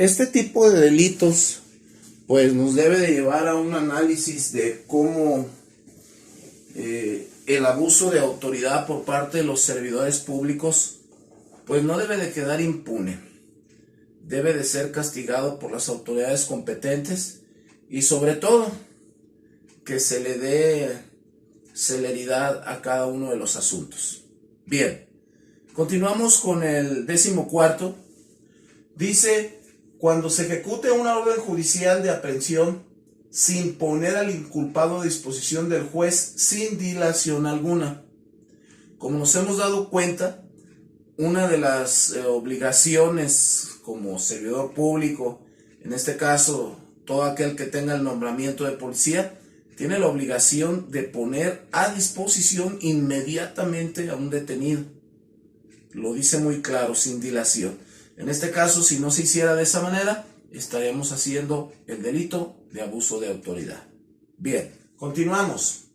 Este tipo de delitos pues nos debe de llevar a un análisis de cómo el abuso de autoridad por parte de los servidores públicos pues no debe de quedar impune. Debe de ser castigado por las autoridades competentes y sobre todo que se le dé celeridad a cada uno de los asuntos. Bien, continuamos con el 14º. Dice: cuando se ejecute una orden judicial de aprehensión sin poner al inculpado a disposición del juez sin dilación alguna. Como nos hemos dado cuenta, una de las obligaciones como servidor público, en este caso todo aquel que tenga el nombramiento de policía, tiene la obligación de poner a disposición inmediatamente a un detenido. Lo dice muy claro, sin dilación. En este caso, si no se hiciera de esa manera, estaríamos haciendo el delito de abuso de autoridad. Bien, continuamos.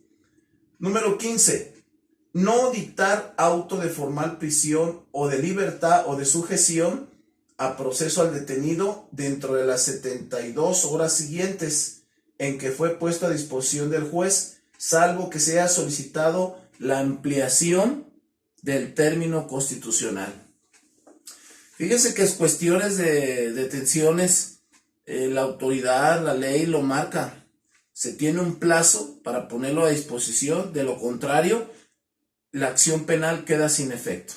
Número 15. No dictar auto de formal prisión o de libertad o de sujeción a proceso al detenido dentro de las 72 horas siguientes en que fue puesto a disposición del juez, salvo que sea solicitado la ampliación del término constitucional. Fíjense que es cuestiones de detenciones, la autoridad, la ley lo marca. Se tiene un plazo para ponerlo a disposición, de lo contrario, la acción penal queda sin efecto.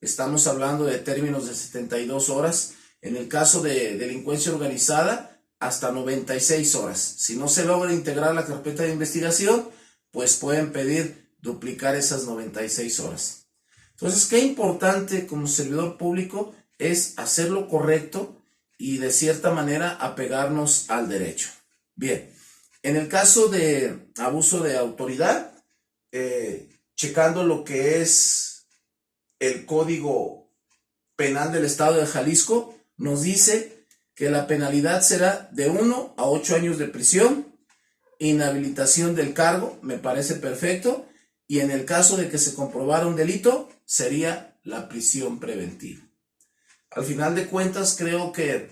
Estamos hablando de términos de 72 horas, en el caso de delincuencia organizada, hasta 96 horas. Si no se logra integrar la carpeta de investigación, pues pueden pedir duplicar esas 96 horas. Entonces, qué importante como servidor público es hacer lo correcto y de cierta manera apegarnos al derecho. Bien, en el caso de abuso de autoridad, checando lo que es el Código Penal del Estado de Jalisco, nos dice que la penalidad será de 1 a 8 años de prisión, inhabilitación del cargo, me parece perfecto, y en el caso de que se comprobara un delito, sería la prisión preventiva. Al final de cuentas, creo que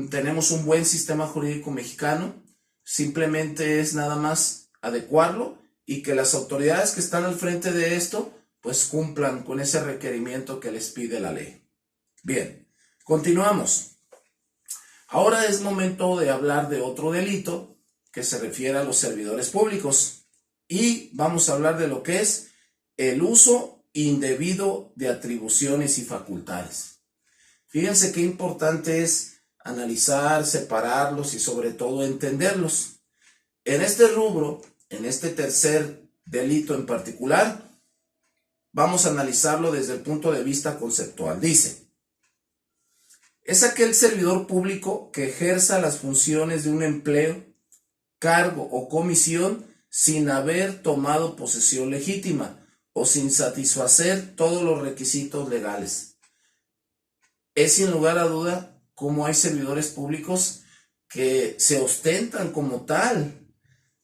tenemos un buen sistema jurídico mexicano, simplemente es nada más adecuarlo y que las autoridades que están al frente de esto, pues cumplan con ese requerimiento que les pide la ley. Bien, continuamos. Ahora es momento de hablar de otro delito que se refiere a los servidores públicos y vamos a hablar de lo que es el uso indebido de atribuciones y facultades. Fíjense qué importante es analizar, separarlos y sobre todo entenderlos. En este rubro, en este tercer delito en particular, vamos a analizarlo desde el punto de vista conceptual. Dice: es aquel servidor público que ejerza las funciones de un empleo, cargo o comisión sin haber tomado posesión legítima o sin satisfacer todos los requisitos legales. Es sin lugar a duda como hay servidores públicos que se ostentan como tal,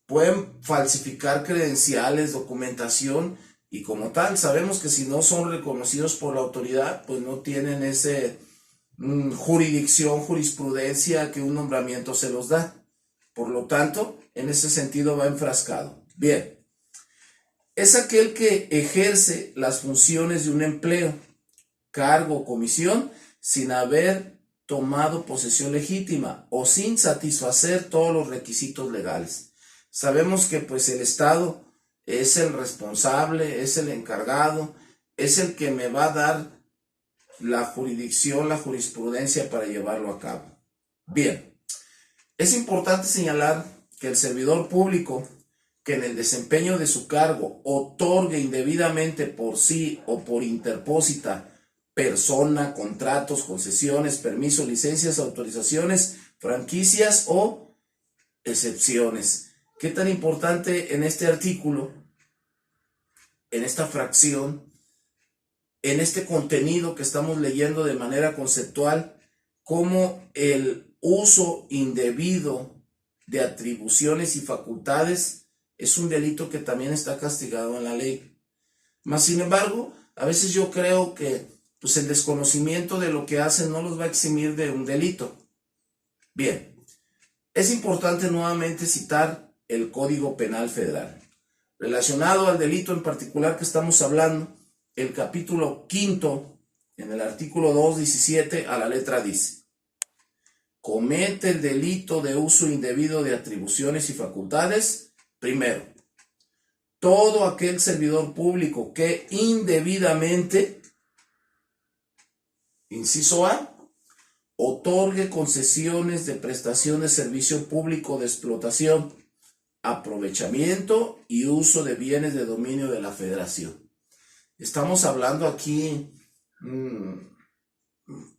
pueden falsificar credenciales, documentación y como tal sabemos que si no son reconocidos por la autoridad, pues no tienen ese jurisdicción, jurisprudencia que un nombramiento se los da. Por lo tanto, en ese sentido va enfrascado. Bien, es aquel que ejerce las funciones de un empleo, cargo o comisión sin haber tomado posesión legítima o sin satisfacer todos los requisitos legales. Sabemos que pues el Estado es el responsable, es el encargado, es el que me va a dar la jurisdicción, la jurisprudencia para llevarlo a cabo. Bien, es importante señalar que el servidor público que en el desempeño de su cargo otorgue indebidamente por sí o por interpósita persona, contratos, concesiones, permisos, licencias, autorizaciones, franquicias o excepciones. ¿Qué tan importante en este artículo, en esta fracción, en este contenido que estamos leyendo de manera conceptual, como el uso indebido de atribuciones y facultades es un delito que también está castigado en la ley? Mas, sin embargo, a veces yo creo que pues el desconocimiento de lo que hacen no los va a eximir de un delito. Bien, es importante nuevamente citar el Código Penal Federal. Relacionado al delito en particular que estamos hablando, el capítulo 5, en el artículo 217 a la letra dice: comete el delito de uso indebido de atribuciones y facultades, primero, todo aquel servidor público que indebidamente, inciso A, otorgue concesiones de prestación de servicio público de explotación, aprovechamiento y uso de bienes de dominio de la Federación. Estamos hablando aquí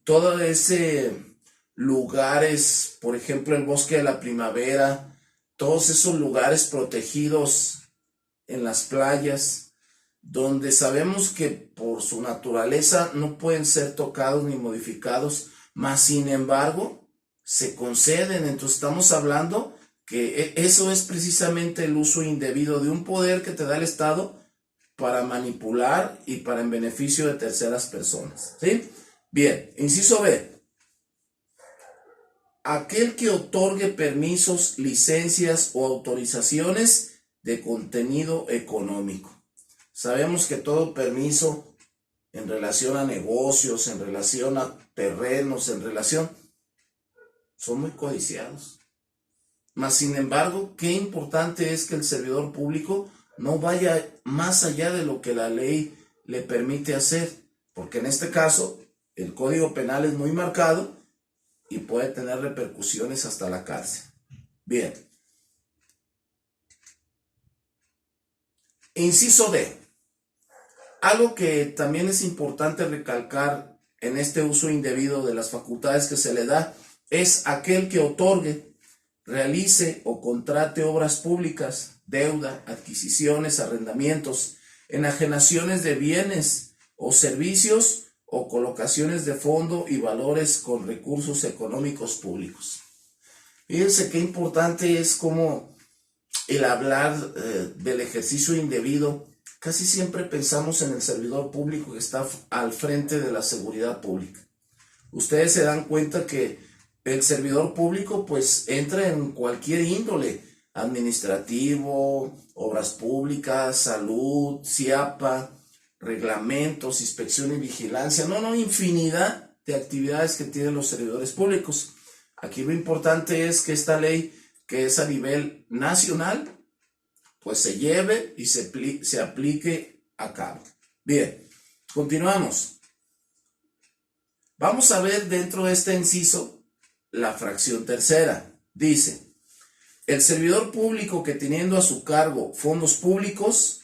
todo ese lugares, por ejemplo el Bosque de la Primavera, todos esos lugares protegidos en las playas, donde sabemos que por su naturaleza no pueden ser tocados ni modificados, mas sin embargo se conceden. Entonces estamos hablando que eso es precisamente el uso indebido de un poder que te da el Estado para manipular y para en beneficio de terceras personas, ¿sí? Bien, inciso B. Aquel que otorgue permisos, licencias o autorizaciones de contenido económico. Sabemos que todo permiso en relación a negocios, en relación a terrenos, son muy codiciados. Mas, sin embargo, qué importante es que el servidor público no vaya más allá de lo que la ley le permite hacer, porque en este caso el Código Penal es muy marcado y puede tener repercusiones hasta la cárcel. Bien. Inciso D. Algo que también es importante recalcar en este uso indebido de las facultades que se le da es aquel que otorgue, realice o contrate obras públicas, deuda, adquisiciones, arrendamientos, enajenaciones de bienes o servicios o colocaciones de fondo y valores con recursos económicos públicos. Fíjense qué importante es como el hablar del ejercicio indebido. Casi siempre pensamos en el servidor público que está al frente de la seguridad pública. Ustedes se dan cuenta que el servidor público pues entra en cualquier índole, administrativo, obras públicas, salud, CIAPA, reglamentos, inspección y vigilancia, infinidad de actividades que tienen los servidores públicos. Aquí lo importante es que esta ley, que es a nivel nacional, pues se lleve y se aplique a cabo. Bien, continuamos. Vamos a ver dentro de este inciso la fracción tercera. Dice: el servidor público que teniendo a su cargo fondos públicos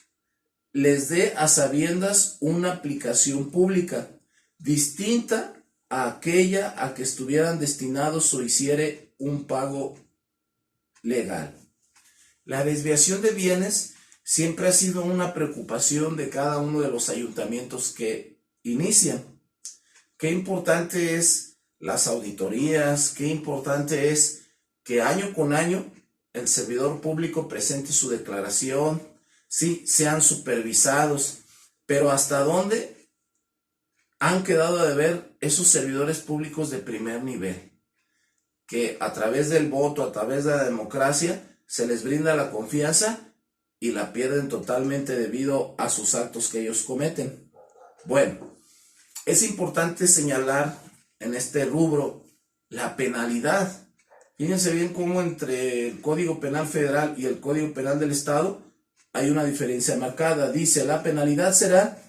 les dé a sabiendas una aplicación pública distinta a aquella a que estuvieran destinados o hiciere un pago legal. La desviación de bienes siempre ha sido una preocupación de cada uno de los ayuntamientos que inician. Qué importante es las auditorías, qué importante es que año con año el servidor público presente su declaración, sí, sean supervisados, pero ¿hasta dónde han quedado a deber esos servidores públicos de primer nivel? Que a través del voto, a través de la democracia, se les brinda la confianza y la pierden totalmente debido a sus actos que ellos cometen. Bueno, es importante señalar en este rubro la penalidad. Fíjense bien cómo entre el Código Penal Federal y el Código Penal del Estado hay una diferencia marcada. Dice: la penalidad será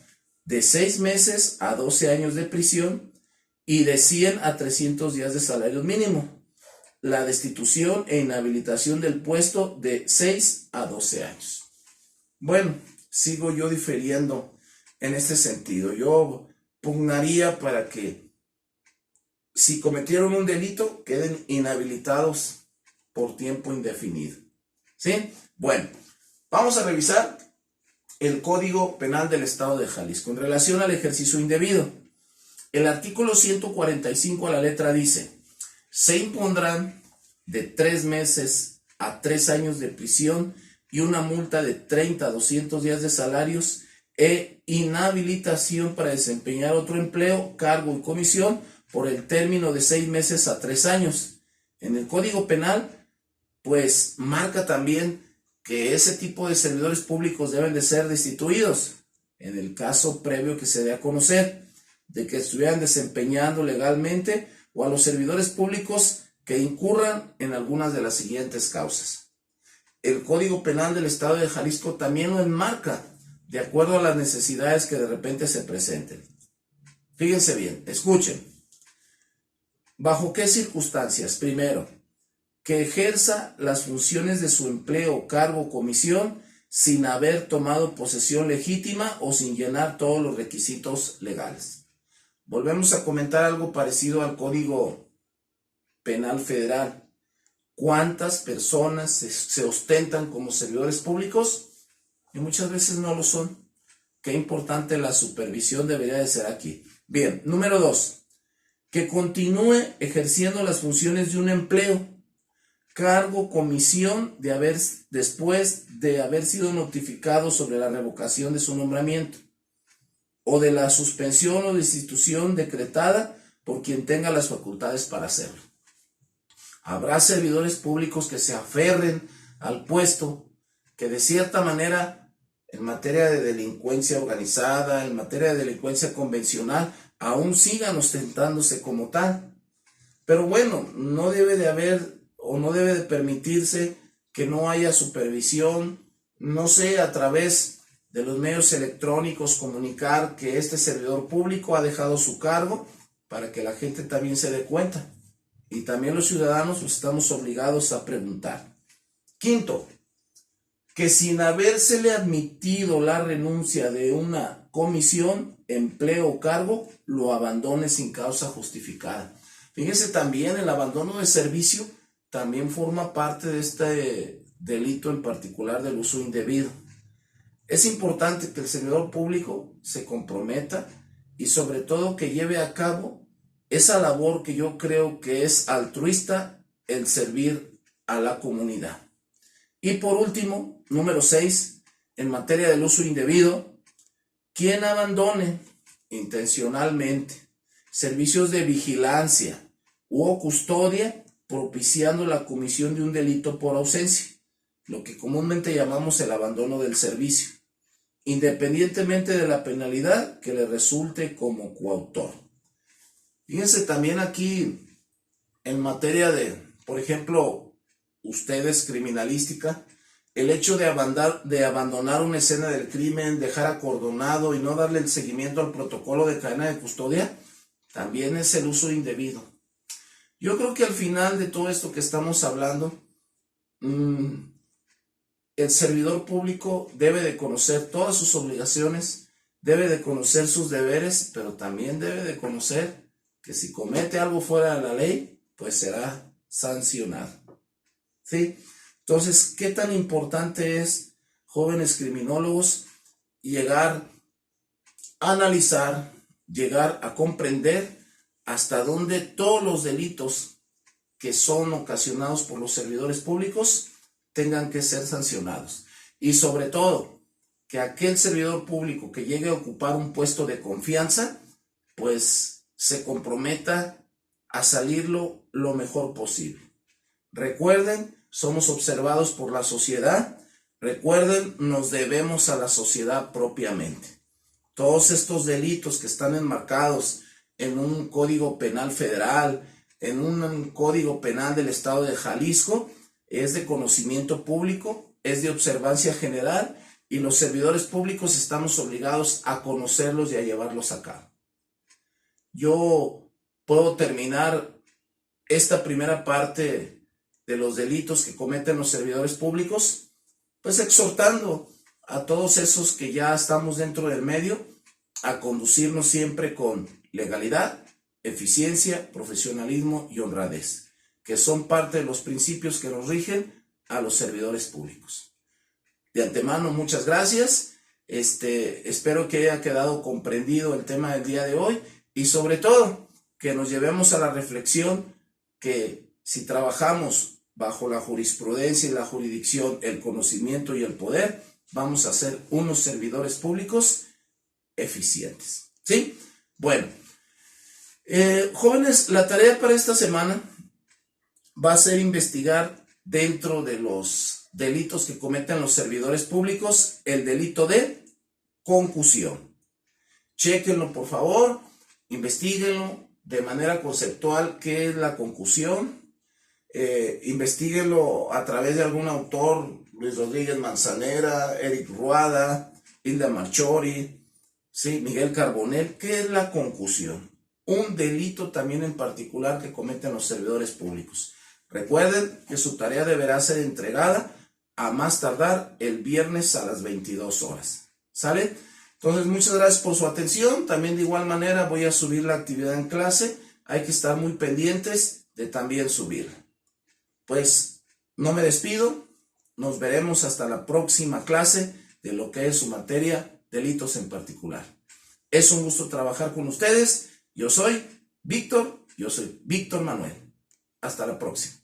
de 6 meses a 12 años de prisión y de 100 a 300 días de salario mínimo. La destitución e inhabilitación del puesto de 6 a 12 años. Bueno, sigo yo difiriendo en este sentido. Yo pugnaría para que, si cometieron un delito, queden inhabilitados por tiempo indefinido. ¿Sí? Bueno, vamos a revisar el Código Penal del Estado de Jalisco en relación al ejercicio indebido. El artículo 145 a la letra dice: se impondrán de 3 meses a 3 años de prisión y una multa de 30 a 200 días de salarios e inhabilitación para desempeñar otro empleo, cargo y comisión por el término de 6 meses a 3 años. En el Código Penal, pues marca también que ese tipo de servidores públicos deben de ser destituidos en el caso previo que se dé a conocer de que estuvieran desempeñando legalmente, o a los servidores públicos que incurran en algunas de las siguientes causas. El Código Penal del Estado de Jalisco también lo enmarca de acuerdo a las necesidades que de repente se presenten. Fíjense bien, escuchen. ¿Bajo qué circunstancias? Primero, que ejerza las funciones de su empleo, cargo o comisión sin haber tomado posesión legítima o sin llenar todos los requisitos legales. Volvemos a comentar algo parecido al Código Penal Federal. ¿Cuántas personas se ostentan como servidores públicos? Y muchas veces no lo son. Qué importante la supervisión debería de ser aquí. Bien, número 2. Que continúe ejerciendo las funciones de un empleo, cargo, comisión después de haber sido notificado sobre la revocación de su nombramiento o de la suspensión o destitución decretada por quien tenga las facultades para hacerlo. Habrá servidores públicos que se aferren al puesto, que de cierta manera, en materia de delincuencia organizada, en materia de delincuencia convencional, aún sigan ostentándose como tal. Pero bueno, no debe de haber o no debe de permitirse que no haya supervisión, no sé, a través de los medios electrónicos comunicar que este servidor público ha dejado su cargo para que la gente también se dé cuenta. Y también los ciudadanos pues, estamos obligados a preguntar. Quinto, que sin habérsele admitido la renuncia de una comisión, empleo o cargo, lo abandone sin causa justificada. Fíjense también, el abandono de servicio también forma parte de este delito en particular del uso indebido. Es importante que el servidor público se comprometa y sobre todo que lleve a cabo esa labor que yo creo que es altruista, el servir a la comunidad. Y por último, número 6, en materia del uso indebido, quien abandone intencionalmente servicios de vigilancia o custodia propiciando la comisión de un delito por ausencia, lo que comúnmente llamamos el abandono del servicio, independientemente de la penalidad que le resulte como coautor. Fíjense también aquí en materia de, por ejemplo, ustedes criminalística, el hecho de abandonar una escena del crimen, dejar acordonado y no darle el seguimiento al protocolo de cadena de custodia, también es el uso indebido. Yo creo que al final de todo esto que estamos hablando, el servidor público debe de conocer todas sus obligaciones, debe de conocer sus deberes, pero también debe de conocer que si comete algo fuera de la ley, pues será sancionado. ¿Sí? Entonces, ¿qué tan importante es, jóvenes criminólogos, llegar a analizar, llegar a comprender hasta dónde todos los delitos que son ocasionados por los servidores públicos tengan que ser sancionados? Y sobre todo, que aquel servidor público que llegue a ocupar un puesto de confianza, pues se comprometa a salirlo lo mejor posible. Recuerden, somos observados por la sociedad. Recuerden, nos debemos a la sociedad propiamente. Todos estos delitos que están enmarcados en un código penal federal, en un código penal del estado de Jalisco, es de conocimiento público, es de observancia general y los servidores públicos estamos obligados a conocerlos y a llevarlos a cabo. Yo puedo terminar esta primera parte de los delitos que cometen los servidores públicos, pues exhortando a todos esos que ya estamos dentro del medio a conducirnos siempre con legalidad, eficiencia, profesionalismo y honradez, que son parte de los principios que nos rigen a los servidores públicos. De antemano, muchas gracias. Espero que haya quedado comprendido el tema del día de hoy y sobre todo que nos llevemos a la reflexión que si trabajamos bajo la jurisprudencia y la jurisdicción, el conocimiento y el poder, vamos a ser unos servidores públicos eficientes. ¿Sí? Bueno, jóvenes, la tarea para esta semana va a ser investigar dentro de los delitos que cometen los servidores públicos el delito de concusión. Chéquenlo, por favor, investíguenlo de manera conceptual qué es la concusión. Investíguenlo a través de algún autor, Luis Rodríguez Manzanera, Eric Ruada, Hilda Marchori, ¿sí? Miguel Carbonell. ¿Qué es la concusión? Un delito también en particular que cometen los servidores públicos. Recuerden que su tarea deberá ser entregada a más tardar el viernes a las 22 horas. ¿Sale? Entonces, muchas gracias por su atención. También de igual manera voy a subir la actividad en clase. Hay que estar muy pendientes de también subirla. Pues no me despido. Nos veremos hasta la próxima clase de lo que es su materia, delitos en particular. Es un gusto trabajar con ustedes. Yo soy Víctor Manuel. Hasta la próxima.